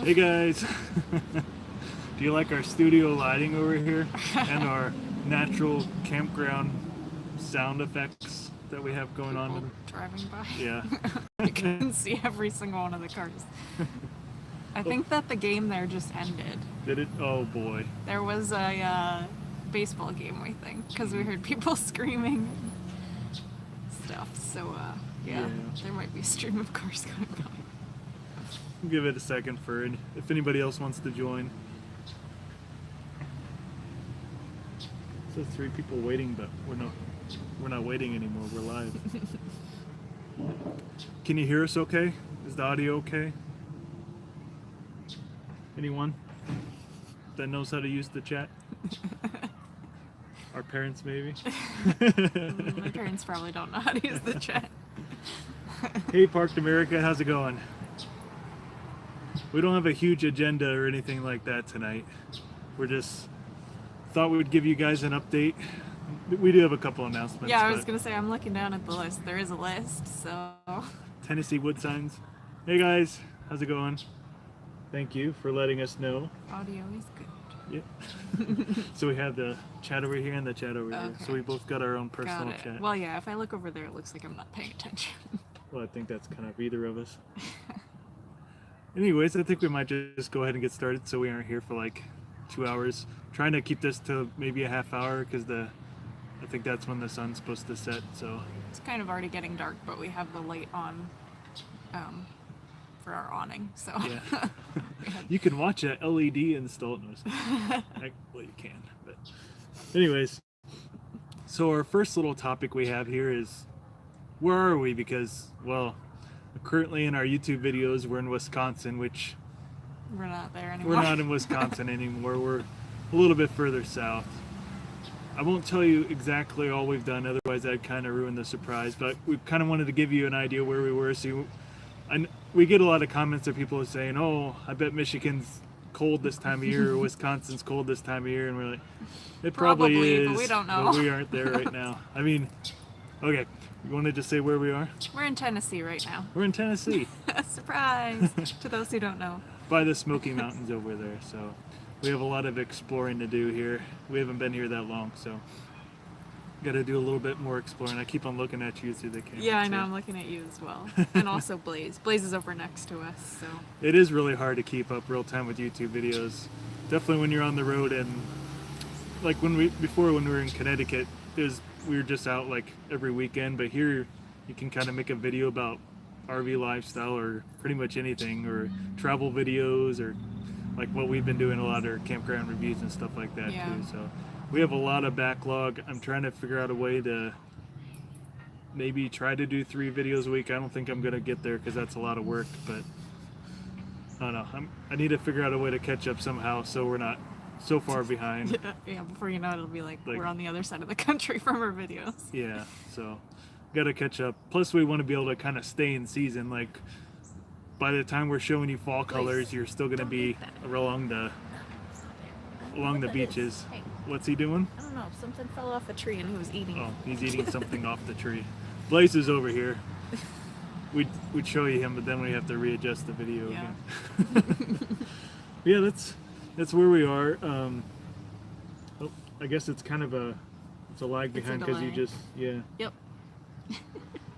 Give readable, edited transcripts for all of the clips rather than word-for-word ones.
Hey guys! Do you like our studio lighting over here and our natural campground sound effects that we have going People on? driving by. Yeah. You can see every single one of the cars. I think that the game there just ended. Did it? Oh boy. There was a baseball game, we think, because we heard people screaming and stuff. So, yeah, there might be a stream of cars going by. Give it a second for if anybody else wants to join. It says 3 people waiting, but we're not waiting anymore. We're live. Can you hear us okay? Is the audio okay? Anyone that knows how to use the chat? Our parents, maybe? My parents probably don't know how to use the chat. Hey, Parked America, how's it going? We don't have a huge agenda or anything like that tonight. We're just thought we would give you guys an update. We do have a couple announcements. Yeah, I was going to say, I'm looking down at the list. There is a list, so... Tennessee wood signs. Hey guys, how's it going? Thank you for letting us know. Audio is good. Yep. So we have the chat over here and the chat over here. So we both got our own personal chat. Well, yeah, if I look over there, it looks like I'm not paying attention. Well, I think that's kind of either of us. Anyways, I think we might just go ahead and get started so we aren't here for like 2 hours. Trying to keep this to maybe a half hour because I think that's when the sun's supposed to set. So it's kind of already getting dark, but we have the light on for our awning. So yeah, you can watch a LED installed. Well, you can, but anyways. So our first little topic we have here is where are we? Because well, currently in our YouTube videos we're in Wisconsin, which we're not there anymore. We're not in Wisconsin anymore. We're a little bit further south. I won't tell you exactly all we've done, otherwise I'd kind of ruin the surprise, but we kind of wanted to give you an idea where we were. So we get a lot of comments of people saying, oh, I bet Michigan's cold this time of year or Wisconsin's cold this time of year, and we're like, it probably is, but we don't know. But we aren't there right now. I mean, okay, you want to just say where we are? We're in Tennessee right now. We're in Tennessee. Surprise to those who don't know. By the Smoky Mountains over there, so we have a lot of exploring to do here. We haven't been here that long, so got to do a little bit more exploring. I keep on looking at you through the camera. Yeah, I know, I'm looking at you as well. And also Blaze. Blaze is over next to us, so. It is really hard to keep up real time with YouTube videos. Definitely when you're on the road, and like when we were in Connecticut, we were just out like every weekend, but here you can kind of make a video about RV lifestyle or pretty much anything, or travel videos, or like what we've been doing, a lot of campground reviews and stuff like that too. So we have a lot of backlog. I'm trying to figure out a way to maybe try to do 3 videos a week. I don't think I'm gonna get there because that's a lot of work, but I don't know. I need to figure out a way to catch up somehow so we're not so far behind. Yeah, before you know it, it'll be like we're on the other side of the country from our videos. Yeah, so gotta catch up. Plus we want to be able to kind of stay in season. Like by the time we're showing you fall colors, you're still gonna be along the beaches. Hey. What's he doing? I don't know, something fell off a tree and he was eating it. Oh, he's eating something off the tree. Blaze is over here. We'd show you him, but then we have to readjust the video again. Yeah, that's where we are. I guess it's kind of a lag behind because you just Yep.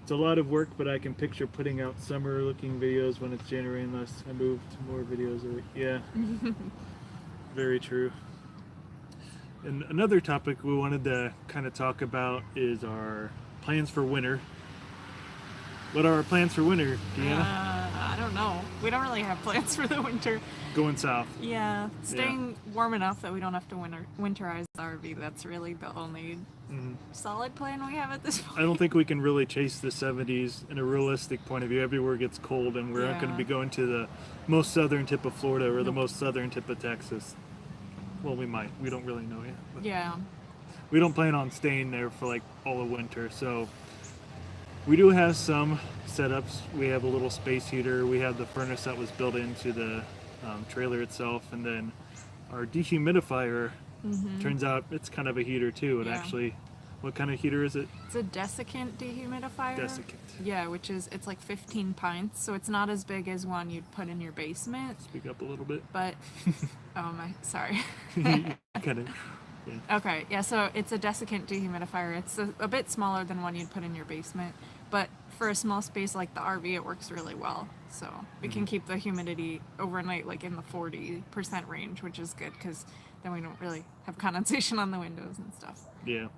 It's a lot of work, but I can picture putting out summer looking videos when it's January unless I move to more videos a week. Yeah. Very true. And another topic we wanted to kind of talk about is our plans for winter. What are our plans for winter, Deanna? I don't know. We don't really have plans for the winter. Going south. Yeah, staying warm enough that we don't have to winterize the RV. That's really the only solid plan we have at this point. I don't think we can really chase the 70s in a realistic point of view. Everywhere gets cold, and we're not going to be going to the most southern tip of Florida or the most southern tip of Texas. Well, we might. We don't really know yet. But yeah. We don't plan on staying there for like all of winter, so we do have some setups. We have a little space heater. We have the furnace that was built into the trailer itself, and then our dehumidifier turns out it's kind of a heater too. It actually What kind of heater is it? It's a desiccant dehumidifier. Desiccant. Yeah, it's like 15 pints, so it's not as big as one you'd put in your basement. Speak up a little bit. But, sorry. Kind of. Yeah. Okay, yeah, so it's a desiccant dehumidifier. It's a bit smaller than one you'd put in your basement, but for a small space like the RV, it works really well. So we can keep the humidity overnight like in the 40% range, which is good because then we don't really have condensation on the windows and stuff. Yeah.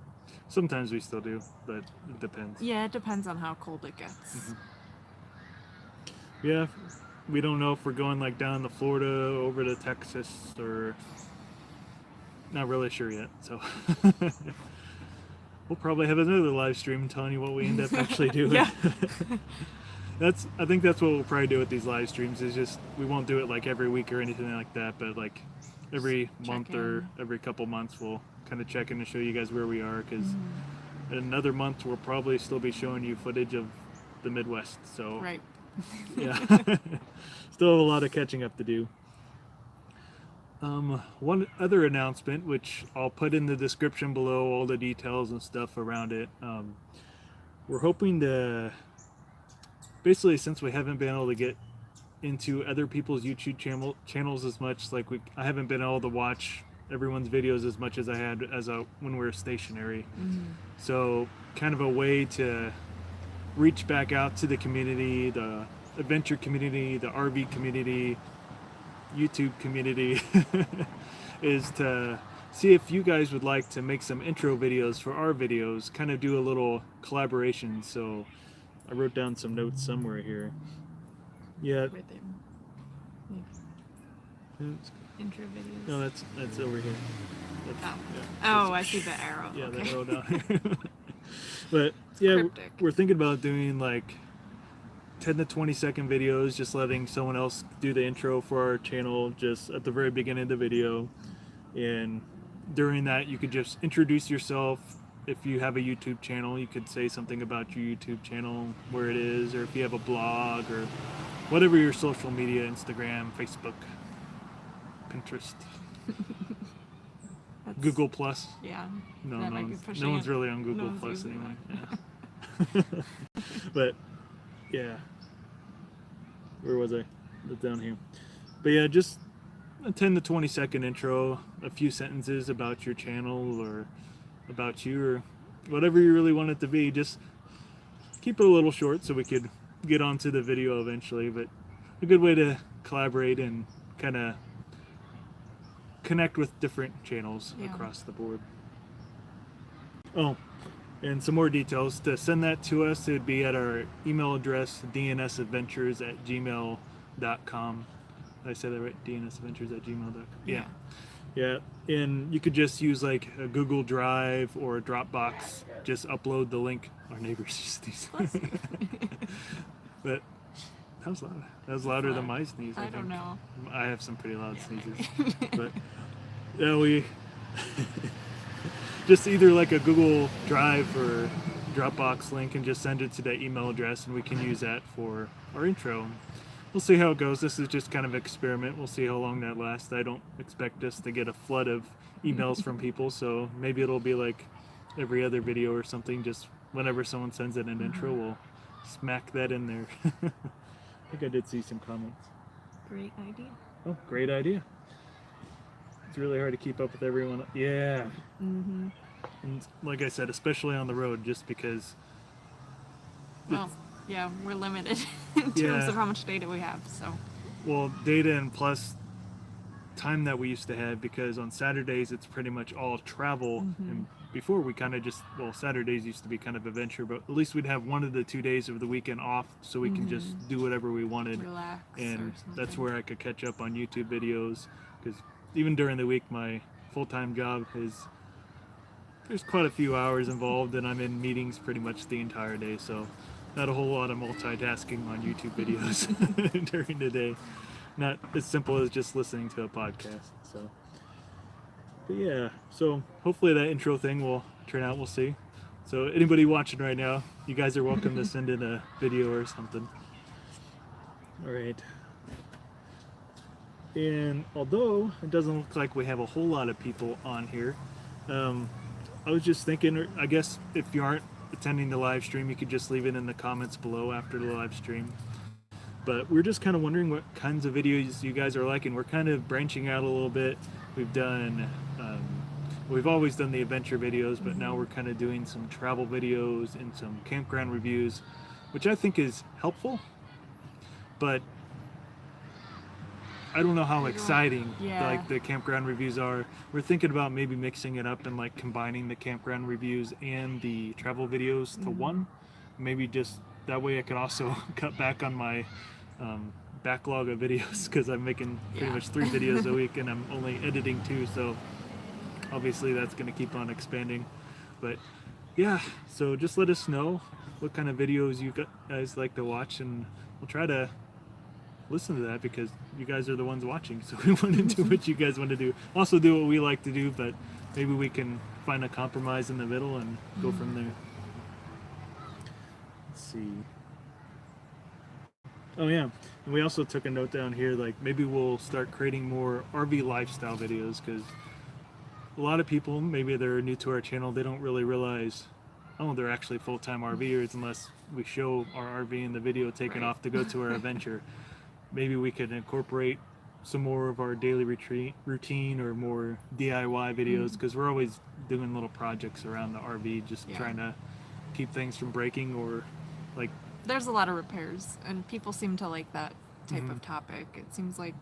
Sometimes we still do, but it depends. Yeah, it depends on how cold it gets. Yeah, we don't know if we're going like down to Florida, over to Texas, or not really sure yet. So we'll probably have another live stream telling you what we end up actually doing. Yeah. I think that's what we'll probably do with these live streams. Is just we won't do it like every week or anything like that, but like every month or every couple months we'll kind of check in and show you guys where we are, because in another month we'll probably still be showing you footage of the Midwest. So Right. yeah, still have a lot of catching up to do. One other announcement, which I'll put in the description below, all the details and stuff around it. We're hoping to, basically, since we haven't been able to get into other people's YouTube channels as much, like I haven't been able to watch everyone's videos as much as I had when we were stationary. So kind of a way to reach back out to the community, the adventure community, the RV community, YouTube community, is to see if you guys would like to make some intro videos for our videos, kind of do a little collaboration. So I wrote down some notes somewhere here. Yeah. Right there. Intro videos. No, that's over here. Oh, yeah, I see the arrow. Yeah, okay. the arrow down here. But yeah, Cryptic. we're thinking about doing like 10 to 20-second videos, just letting someone else do the intro for our channel just at the very beginning of the video. And during that, you could just introduce yourself. If you have a YouTube channel, you could say something about your YouTube channel, where it is, or if you have a blog, or whatever your social media, Instagram, Facebook, Pinterest, Google Plus. Yeah. No, that no, might be one's, pushing no one's it. really on Google one's Plus using anyway. that. Yeah. But yeah, where was I? It's down here. But yeah, just a 10 to 20-second intro, a few sentences about your channel or about you, or whatever you really want it to be. Just keep it a little short so we could get onto the video eventually. But a good way to collaborate and kind of connect with different channels across the board. Oh, and some more details. To send that to us, it would be at our email address, DnSAdventures@gmail.com. Did I say that right? DnSAdventures@gmail.com. Yeah. Yeah, and you could just use like a Google Drive or a Dropbox. Just upload the link. Our neighbors just sneeze. But that was loud. That was louder than my sneeze. I don't know. I have some pretty loud sneezes. But yeah, we just either like a Google Drive or Dropbox link and just send it to that email address, and we can use that for our intro. We'll see how it goes. This is just kind of an experiment. We'll see how long that lasts. I don't expect us to get a flood of emails from people, so maybe it'll be like every other video or something. Just whenever someone sends in an intro, we'll smack that in there. I think I did see some comments. Great idea. Oh, great idea. It's really hard to keep up with everyone. Yeah. And like I said, especially on the road, just because. Well, yeah, we're limited in terms of how much data we have, so. Well, data and plus time that we used to have, because on Saturdays it's pretty much all travel. And before we kind of just, well, Saturdays used to be kind of adventure, but at least we'd have 1 of the 2 days of the weekend off so we can just do whatever we wanted. Relax. And or that's something. where I could catch up on YouTube videos, because even during the week my full-time job there's quite a few hours involved, and I'm in meetings pretty much the entire day, so not a whole lot of multitasking on YouTube videos during the day. Not as simple as just listening to a podcast. So, but yeah, so hopefully that intro thing will turn out. We'll see. So anybody watching right now, you guys are welcome to send in a video or something. All right. And although it doesn't look like we have a whole lot of people on here, I was just thinking, I guess if you aren't attending the live stream, you could just leave it in the comments below after the live stream. But we're just kind of wondering what kinds of videos you guys are liking. We're kind of branching out a little bit. We've done, we've always done the adventure videos, but now we're kind of doing some travel videos and some campground reviews, which I think is helpful. But I don't know how exciting like the campground reviews are. We're thinking about maybe mixing it up and like combining the campground reviews and the travel videos to one. Maybe just that way I can also cut back on my backlog of videos, because I'm making pretty much 3 videos a week and I'm only editing 2, so obviously that's going to keep on expanding. But yeah, so just let us know what kind of videos you guys like to watch, and we'll try to listen to that, because you guys are the ones watching, so we want to do what you guys want to do. Also do what we like to do, but maybe we can find a compromise in the middle and go from there. Let's see. Oh yeah, and we also took a note down here, like maybe we'll start creating more RV lifestyle videos, because a lot of people, maybe they're new to our channel, they don't really realize, oh, they're actually full-time RVers unless we show our RV in the video taking off to go to our adventure. Maybe we could incorporate some more of our daily routine or more DIY videos, because we're always doing little projects around the RV, just trying to keep things from breaking, or like, there's a lot of repairs, and people seem to like that type of topic. It seems like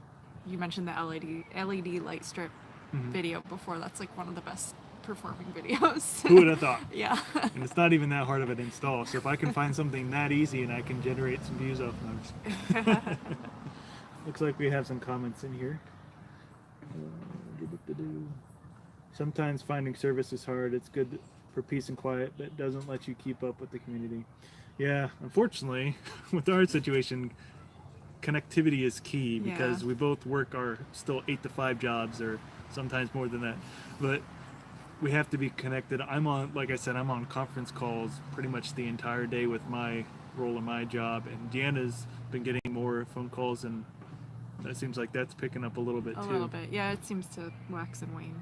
you mentioned the LED light strip video before. That's like one of the best performing videos. Who would have thought? Yeah. And it's not even that hard of an install, so if I can find something that easy and I can generate some views off those. Looks like we have some comments in here. Sometimes finding service is hard. It's good for peace and quiet, but it doesn't let you keep up with the community. Yeah, unfortunately, with our situation, connectivity is key, because we both work our still 8 to 5 jobs, or sometimes more than that. But we have to be connected. I'm on, like I said, I'm on conference calls pretty much the entire day with my role in my job, and Deanna's been getting more phone calls, and that seems like that's picking up a little bit too. A little bit, yeah. It seems to wax and wane.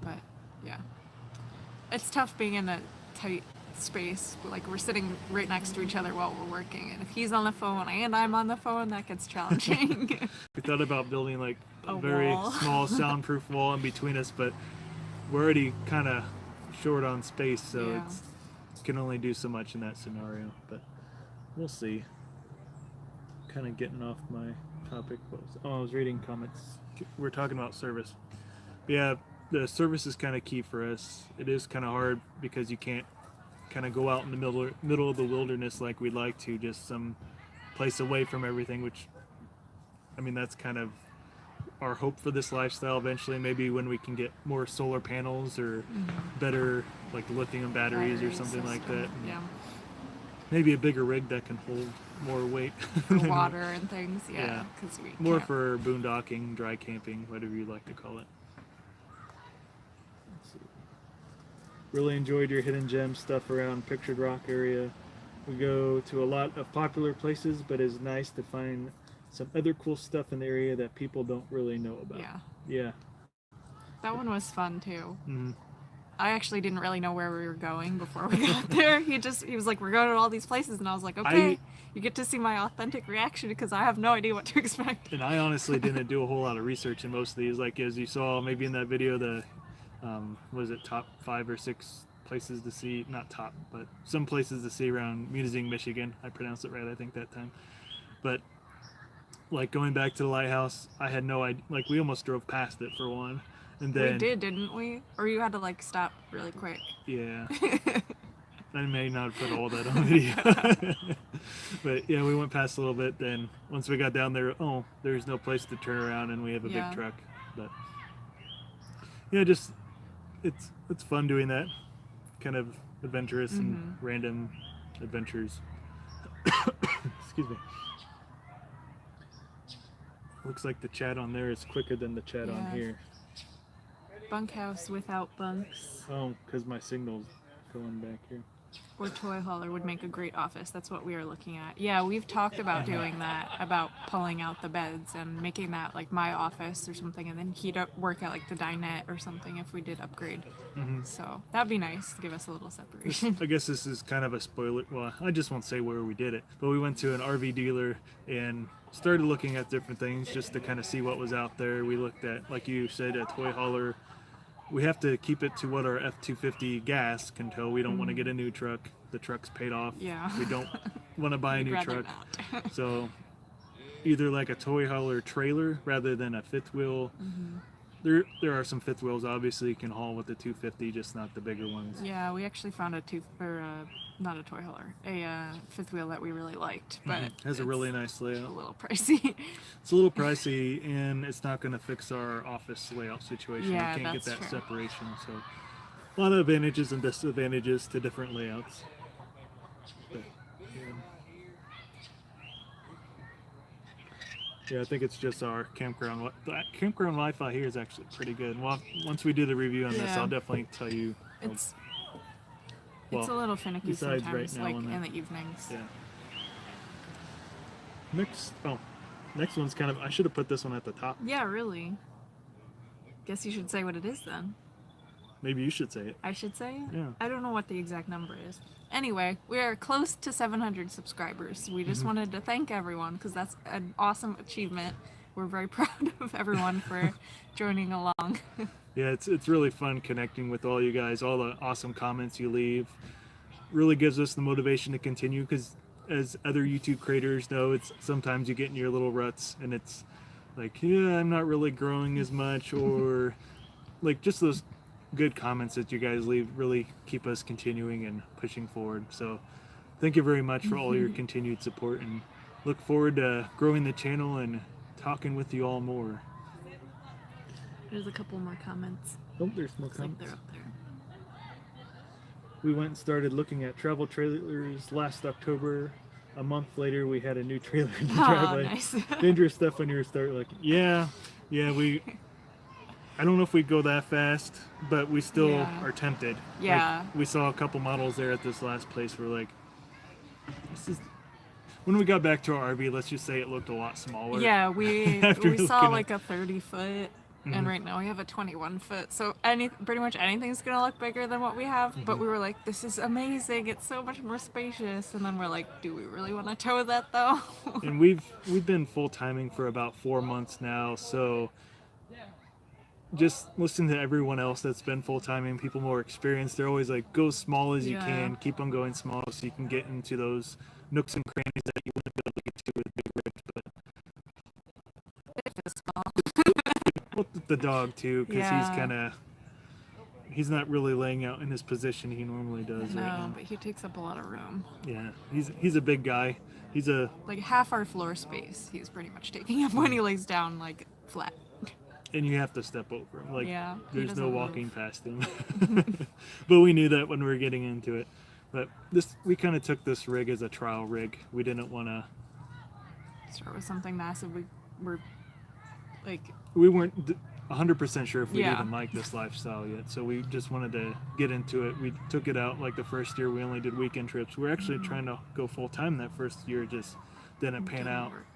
But yeah, it's tough being in a tight space. Like, we're sitting right next to each other while we're working, and if he's on the phone and I'm on the phone, that gets challenging. We thought about building like a very wall. small soundproof wall in between us, but we're already kind of short on space, so it's can only do so much in that scenario. But we'll see. Kind of getting off my topic. I was reading comments. We're talking about service. Yeah, the service is kind of key for us. It is kind of hard because you can't kind of go out in the middle of the wilderness like we'd like to, just some place away from everything, which, I mean, that's kind of our hope for this lifestyle eventually. Maybe when we can get more solar panels or better like lithium batteries or something like that. Yeah. Maybe a bigger rig that can hold more weight. For water and things, because we more can't. for boondocking, dry camping, whatever you'd like to call it. Really enjoyed your hidden gem stuff around Pictured Rock area. We go to a lot of popular places, but it's nice to find some other cool stuff in the area that people don't really know about. Yeah. That one was fun too. I actually didn't really know where we were going before we got there. He was like, we're going to all these places, and I was like, okay, you get to see my authentic reaction, because I have no idea what to expect. And I honestly didn't do a whole lot of research in most of these. Like, as you saw maybe in that video, the was it top 5 or 6 places to see, not top, but some places to see around Munising, Michigan. I pronounced it right, I think, that time. But like, going back to the lighthouse, I had no idea. Like, we almost drove past it for one, and then we did, didn't we? Or you had to like stop really quick. Yeah. I may not put all that on video. But yeah, we went past a little bit. Then once we got down there, oh, there's no place to turn around, and we have a big truck. But yeah, just it's fun doing that kind of adventurous and random adventures. Excuse me. Looks like the chat on there is quicker than the chat on here. Bunkhouse without bunks. Oh, because my signal's going back here. or toy hauler would make a great office. That's what we are looking at. Yeah, we've talked about doing that, about pulling out the beds and making that like my office or something, and then he'd work at like the dinette or something if we did upgrade. So that'd be nice to give us a little separation. I guess this is kind of a spoiler. Well, I just won't say where we did it, but we went to an RV dealer and started looking at different things just to kind of see what was out there. We looked at, like you said, a toy hauler. We have to keep it to what our F-250 gas can tow. We don't want to get a new truck. The truck's paid off. Yeah. We don't want to buy a We'd new rather truck. not. So either like a toy hauler trailer rather than a fifth wheel. There are some fifth wheels obviously you can haul with the 250, just not the bigger ones. Yeah, we actually found not a toy hauler, a fifth wheel that we really liked, but Has a really nice a layout. little pricey. It's a little pricey, and it's not going to fix our office layout situation. Yeah, We can't get that's that true. separation. So a lot of advantages and disadvantages to different layouts. But, yeah, I think it's just our campground. The campground Wi-Fi here is actually pretty good. Well, once we do the review on this, Yeah. I'll definitely tell you. It's Well, a little finicky besides sometimes, right now like on in that. the evenings. Yeah. Next one's kind of. I should have put this one at the top. Yeah, really. Guess you should say what it is then. Maybe you should say it. I should say it? Yeah. I don't know what the exact number is. Anyway, we are close to 700 subscribers. We just wanted to thank everyone because that's an awesome achievement. We're very proud of everyone for joining along. Yeah, it's really fun connecting with all you guys. All the awesome comments you leave really gives us the motivation to continue. Because as other YouTube creators know, it's sometimes you get in your little ruts and it's like, yeah, I'm not really growing as much, or like just those good comments that you guys leave really keep us continuing and pushing forward. So thank you very much for all your continued support, and look forward to growing the channel and talking with you all more. There's a couple more comments. Oh, there's more It's like comments. they're up there. We went and started looking at travel trailers last October. A month later, we had a new trailer in the Oh, driveway. nice. Dangerous stuff when you start like, yeah, we. I don't know if we'd go that fast, but we still Yeah. are tempted. Yeah. Like, we saw a couple models there at this last place. We're like, this is. When we got back to our RV, let's just say it looked a lot smaller. Yeah, we After we saw looking like a 30-foot, and right now we have a 21-foot. So pretty much anything's gonna look bigger than what we have. But we were like, this is amazing. It's so much more spacious. And then we're like, do we really want to tow that though? And we've been full timing for about 4 months now, so just listen to everyone else that's been full timing, people more experienced. They're always like, go small as you Yeah. can, keep on going small so you can get into those nooks and crannies that you wouldn't be able to get to with a big rig. But well, the dog too, because Yeah. he's not really laying out in his position he normally does right No, now. but he takes up a lot of room. Yeah, he's a big guy. He's a Like half our floor space, he's pretty much taking up when he lays down like flat. and you have to step over him. Like, Yeah, he there's no doesn't walking move. past him. But we knew that when we were getting into it. But we kind of took this rig as a trial rig. We didn't want to. Start with something massive. We weren't 100% sure if we Yeah. even liked this lifestyle yet. So we just wanted to get into it. We took it out like the first year. We only did weekend trips. We were actually trying to go full time that first year. Just didn't pan Didn't out, work.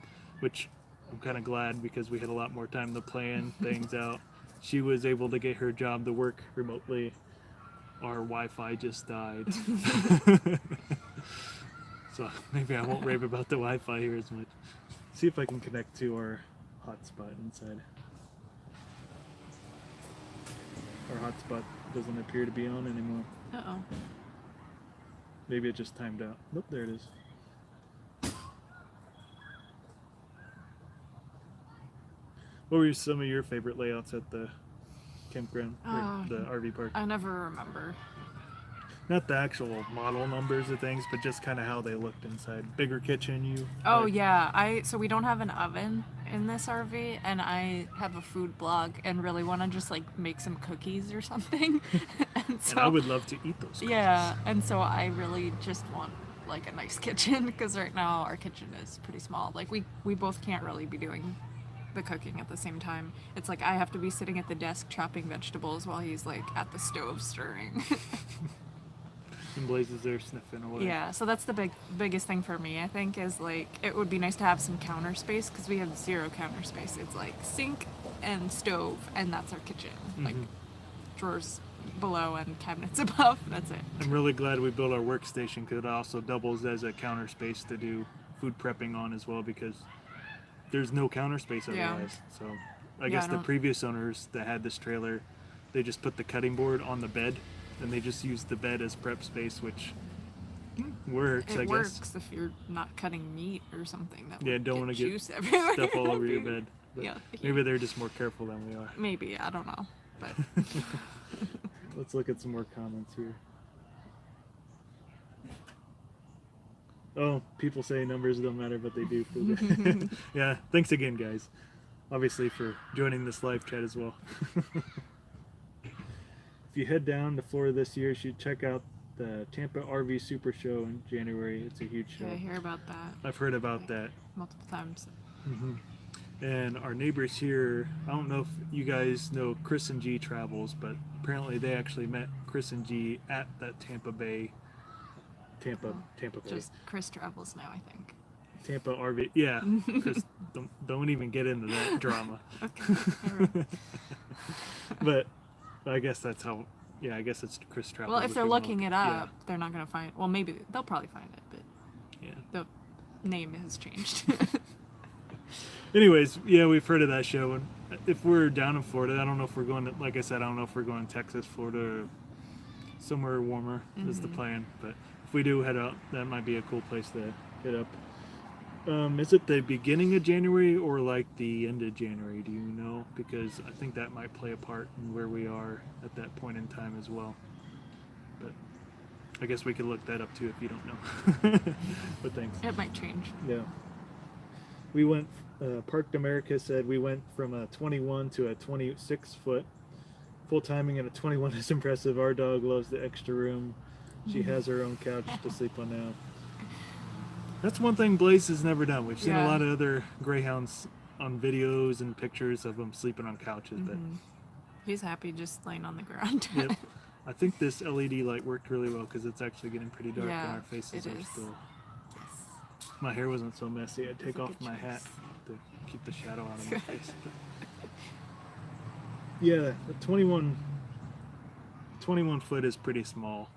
which I'm kind of glad because we had a lot more time to plan things out. She was able to get her job to work remotely. Our Wi-Fi just died. So maybe I won't rave about the Wi-Fi here as much. See if I can connect to our hotspot inside. Our hotspot doesn't appear to be on anymore. Uh-oh. Maybe it just timed out. Nope, there it is. What were some of your favorite layouts at the campground, or the RV park? I never remember. Not the actual model numbers of things, but just kind of how they looked inside. Bigger kitchen, you. Oh like? yeah, so we don't have an oven in this RV, and I have a food blog and really want to just like make some cookies or something. and so And I would love to eat those. yeah, and so I really just want like a nice kitchen because right now our kitchen is pretty small. Like we both can't really be doing the cooking at the same time. It's like I have to be sitting at the desk chopping vegetables while he's like at the stove stirring. And Blaze is there sniffing away. Yeah, so that's the biggest thing for me, I think, is like it would be nice to have some counter space because we have zero counter space. It's like sink and stove, and that's our kitchen. Like drawers below and cabinets above. That's it. I'm really glad we built our workstation because it also doubles as a counter space to do food prepping on as well because there's no counter space Yeah. otherwise. So I guess the previous owners that had this trailer, they just put the cutting board on the bed and they just used the bed as prep space, which works, I It guess. works if you're not cutting meat or something. That Yeah, would don't want to get juice everywhere. stuff all over your bed. But Yeah. maybe they're just more careful than we are. Maybe, I don't know. But Let's look at some more comments here. Oh, people say numbers don't matter, but they do. For the yeah, thanks again, guys. Obviously for joining this live chat as well. If you head down to Florida this year, you should check out the Tampa RV Super Show in January. It's a huge show. yeah, I hear about that I've heard about that. multiple times. And our neighbors here, I don't know if you guys know Chris and G Travels, but apparently they actually met Chris and G at that Tampa Bay. Tampa Bay. Just Chris travels now, I think. Tampa RV. Yeah. Chris, don't even get into that drama. Okay. All right. But I guess that's how. Yeah, I guess it's Chris Travels. Well, if they're you looking want- it up, they're not going to find. Well, maybe they'll probably find it, but Yeah. the name has changed. Anyways, yeah, we've heard of that show, and if we're down in Florida, I don't know if we're going to, like I said, I don't know if we're going to Texas, Florida, or somewhere warmer is the plan. But if we do head out, that might be a cool place to hit up. Is it the beginning of January or like the end of January? Do you know? Because I think that might play a part in where we are at that point in time as well. But I guess we could look that up too if you don't know. But thanks. It might change. Yeah. We went, Parked America said we went from a 21 to a 26 foot. Full timing at a 21 is impressive. Our dog loves the extra room. She has her own couch to sleep on now. That's one thing Blaze has never done. We've seen a lot of other greyhounds on videos and pictures of them sleeping on couches, but He's happy just laying on the ground. yep. I think this LED light worked really well because it's actually getting pretty dark Yeah, and our faces it are is. still. My hair wasn't so messy. I'd take a off good my choice. hat to keep the shadow out of my face. Yeah, the 21 foot is pretty small.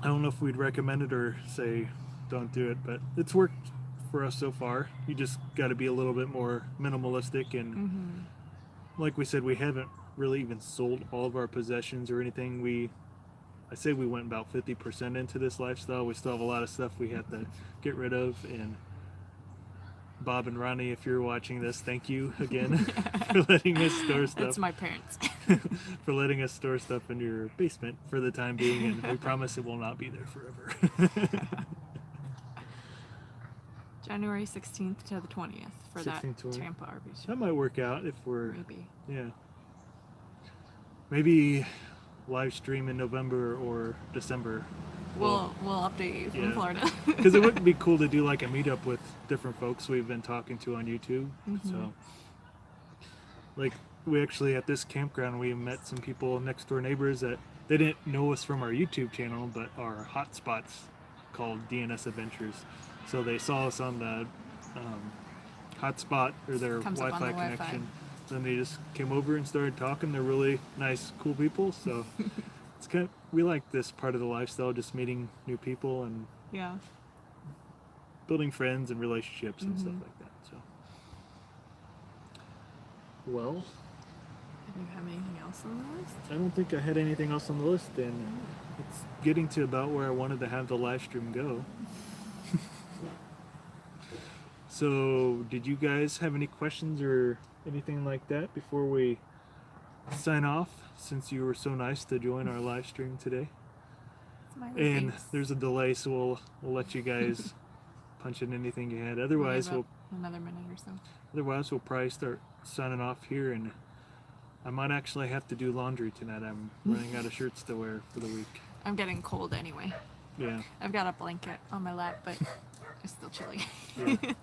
I don't know if we'd recommend it or say don't do it, but it's worked for us so far. You just got to be a little bit more minimalistic, and like we said, we haven't really even sold all of our possessions or anything. I say we went about 50% into this lifestyle. We still have a lot of stuff we have to get rid of, and Bob and Ronnie, if you're watching this, thank you again for letting us store stuff. It's my parents. For letting us store stuff in your basement for the time being, and we promise it will not be there forever. January 16th to the 20th for that 16th to 20th. Tampa RV show. That might work out if we're, Maybe. yeah. Maybe live stream in November or December. We'll update you from yeah. Florida. Because it would be cool to do like a meetup with different folks we've been talking to on YouTube. So, like, we actually at this campground we met some people, next door neighbors, that they didn't know us from our YouTube channel, but our hotspots called DnSAdventures. So they saw us on the hotspot or their Comes up on Wi-Fi the Wi-Fi. connection. Then they just came over and started talking. They're really nice, cool people. So it's kind of, we like this part of the lifestyle, just meeting new people and Yeah. building friends and relationships and stuff like that. So, well, Do you have anything else on the list? I don't think I had anything else on the list, and it's getting to about where I wanted to have the live stream go. So, did you guys have any questions or anything like that before we sign off, since you were so nice to join our live stream today? Smiley And face. there's a delay, so we'll let you guys punch in anything you had. Maybe Otherwise, about another minute or so. we'll probably start signing off here, and I might actually have to do laundry tonight. I'm running out of shirts to wear for the week. I'm getting cold anyway. Yeah. I've got a blanket on my lap, but it's still chilly. Yeah.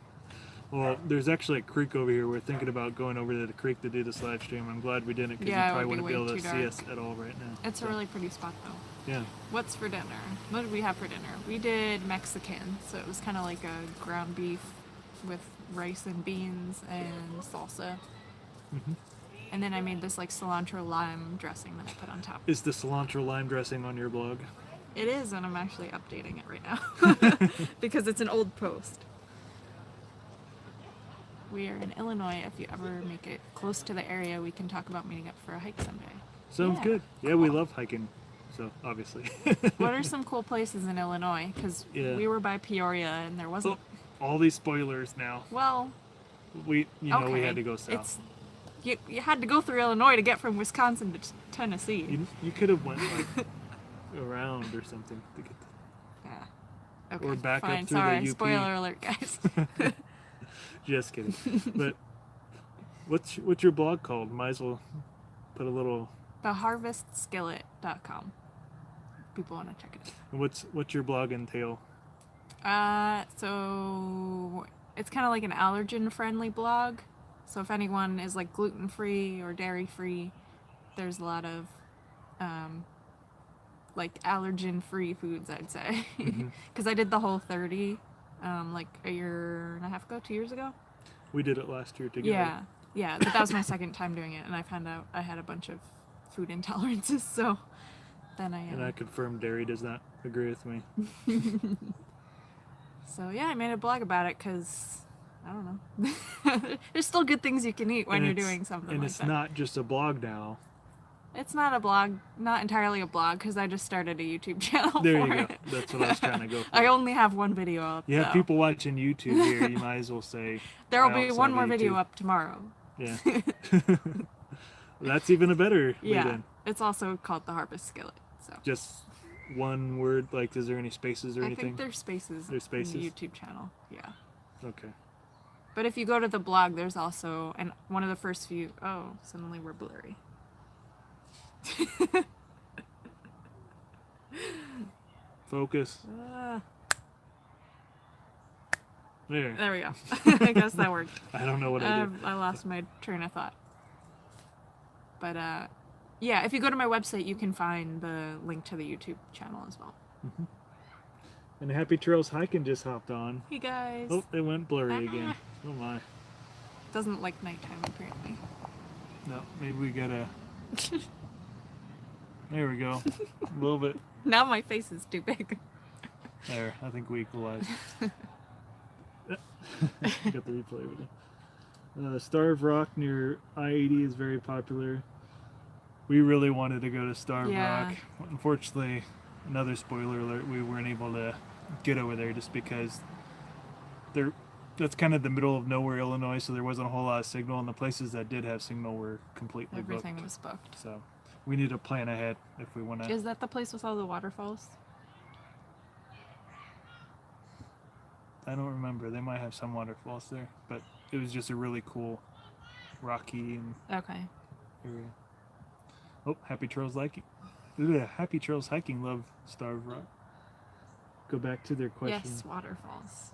Well, there's actually a creek over here. We're thinking about going over to the creek to do this live stream. I'm glad we didn't because Yeah, you it probably would be wouldn't be way able to too see dark. us at all right now. It's a really pretty spot though. Yeah. What's for dinner? What did we have for dinner? We did Mexican, so it was kind of like a ground beef with rice and beans and salsa. Mm-hmm. And then I made this like cilantro lime dressing that I put on top. Is the cilantro lime dressing on your blog? It is, and I'm actually updating it right now because it's an old post. We are in Illinois. If you ever make it close to the area, we can talk about meeting up for a hike someday. Sounds Yeah. good. Yeah, we love hiking, so obviously. What are some cool places in Illinois? Because Yeah. we were by Peoria and there wasn't. Oh, all these spoilers now. Well, We okay. we had to go south. It's you had to go through Illinois to get from Wisconsin to Tennessee. You could have went like around or something to get. Yeah. Okay. Or back up fine. through the Sorry. UP. Spoiler alert, guys. Just kidding. But what's your blog called? Might as well put a little. TheHarvestSkillet.com. People want to check it out. What's your blog entail? So it's kind of like an allergen-friendly blog. So if anyone is like gluten-free or dairy-free, there's a lot of like allergen-free foods, I'd say. Because I did the whole 30 like a year and a half ago, 2 years ago. We did it last year together. Yeah, but that was my second time doing it, and I found out I had a bunch of food intolerances, so then And I confirmed dairy does not agree with me. So yeah, I made a blog about it because I don't know. There's still good things you can eat when And you're it's- doing something And like it's that. not just a blog now. It's not a blog, not entirely a blog, because I just started a YouTube channel There for you it. go. That's what I was trying to go for. I only have one video up. You have though. people watching YouTube here. You might as well say. There will I be also one have more a video YouTube. up tomorrow. Yeah. That's even a better Yeah, lead-in. it's also called The Harvest Skillet. So Just one word. Like, is there any spaces or I anything? think there's spaces, There's spaces? in the YouTube channel. Yeah. Okay. But if you go to the blog, there's also, and one of the first few, oh, suddenly we're blurry. Focus. There. There we go. I guess that worked. I don't know what I did. I lost my train of thought. But yeah, if you go to my website, you can find the link to the YouTube channel as well. And Happy Trails Hiking just hopped on. Hey guys. Oh, it went blurry again. Oh my. Doesn't like nighttime apparently. No, maybe we gotta. There we go. A little bit. Now my face is too big. There, I think we equalized. Got the replay video. Starved Rock near I-80 is very popular. We really wanted to go to Starved Yeah. Rock. Unfortunately, another spoiler alert, we weren't able to get over there just because that's kind of the middle of nowhere, Illinois, so there wasn't a whole lot of signal, and the places that did have signal were completely Everything booked. was booked. So we need to plan ahead if we want to. Is that the place with all the waterfalls? I don't remember. They might have some waterfalls there, but it was just a really cool, rocky Okay. area. Oh, Happy Trails Hiking. Ugh, Happy Trails Hiking love Starved Rock. Go back to their question. Yes, waterfalls.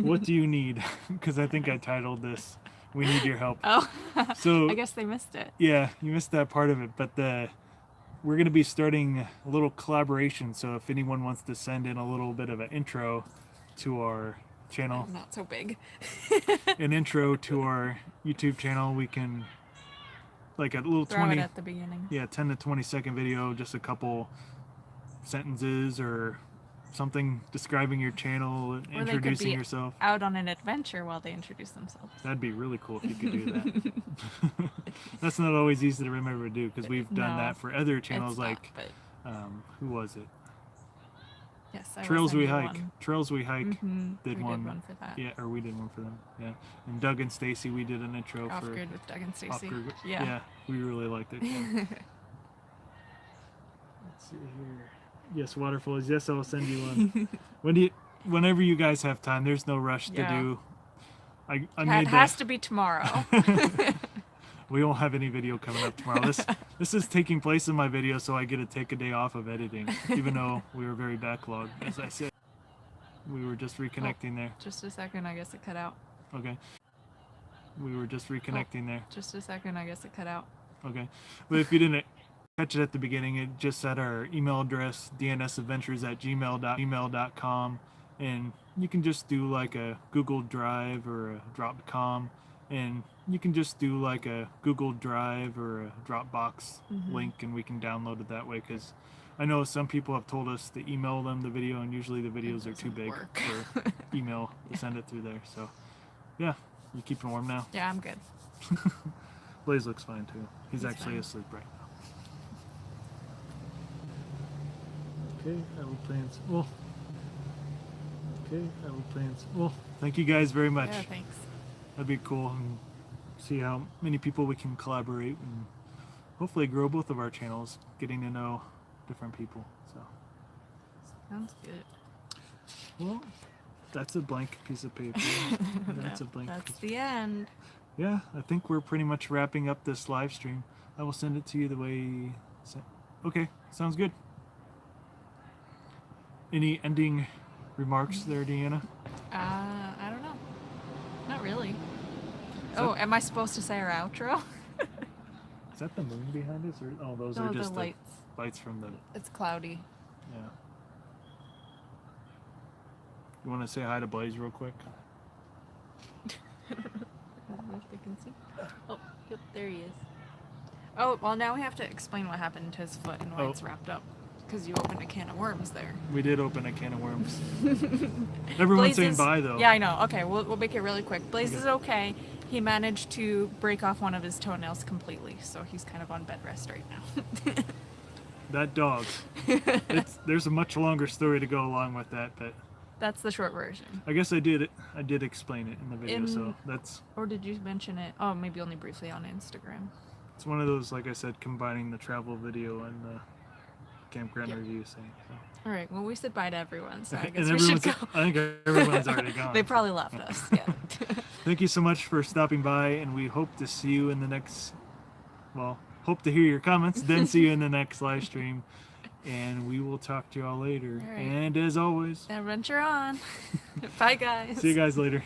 What do you need? Because I think I titled this, "We Need Your Help." Oh, So I guess they missed it. yeah, you missed that part of it, but we're going to be starting a little collaboration. So if anyone wants to send in a little bit of an intro to our channel, Not so big. an intro to our YouTube channel, we can, like a little Throw 20, it at the beginning. yeah, 10 to 20 second video, just a couple sentences or something describing your channel, Or they could introducing be yourself. out on an adventure while they introduce themselves. That'd be really cool if you could do that. That's not always easy to remember to do because we've done No, that for other channels It's not, like, but who was it? yes, I will Trails send We you Hike. one. Trails We Hike Mhm, did we one. did one for that. Yeah, or we did one for them. Yeah. And Doug and Stacy, we did an intro Off for grid with Doug and Off Stacy. Grid. Yeah. We really liked it. Yeah. Let's see here. Yes, waterfalls. Yes, I'll send you one. Whenever you guys have time, there's no rush to Yeah. do. I It made has that. to be tomorrow. We won't have any video coming up tomorrow. This is taking place in my video, so I get to take a day off of editing, even though we were very backlogged, as I said. We were just reconnecting there. Just a second, I guess it cut out. Okay. We were just reconnecting there. Just a second, I guess it cut out. Okay. But if you didn't catch it at the beginning, it just said our email address, DnSAdventures@gmail.com. And you can just do like a Google Drive or a Dropcom. And you can just do like a Google Drive or a Dropbox link, and we can download it that way. Because I know some people have told us to email them the video, and usually the videos are too big for email to send it through there. So, yeah, you keeping warm now? Yeah, I'm good. Blaze looks fine too. He's actually fine. asleep right now. Okay, I will play in well. Okay, I will play in well. Thank you guys very much. Yeah, thanks. That'd be cool, and see how many people we can collaborate and hopefully grow both of our channels, getting to know different people. So, Sounds good. well, that's a blank piece of paper. That's a blank. That's the end. Yeah, I think we're pretty much wrapping up this live stream. I will send it to you the way. Okay, sounds good. Any ending remarks there, Deanna? I don't know. Not really. Oh, am I supposed to say our outro? Is that the moon behind us, or those No, are just the lights. lights from the. It's cloudy. Yeah. You want to say hi to Blaze real quick? I don't know if they can see. Oh, yep, there he is. Oh, well, now we have to explain what happened to his foot and why it's wrapped up. Because you opened a can of worms there. We did open a can of worms. Everyone's saying bye, though. Yeah, I know. Okay, we'll make it really quick. Blaze is okay. He managed to break off one of his toenails completely, so he's kind of on bed rest right now. That dog. There's a much longer story to go along with that, but That's the short version. I guess I did explain it in the video, so that's. Or did you mention it? Oh, maybe only briefly on Instagram. It's one of those, like I said, combining the travel video and the campground review thing. So. All right. Well, we said bye to everyone, so I And guess we should go. I think everyone's already gone. They probably left us. Yeah. Thank you so much for stopping by, and we hope to see you in the next. Well, hope to hear your comments, then see you in the next live stream, and we will talk to you all later. All right. And as always, Adventure on. Bye, guys. see you guys later.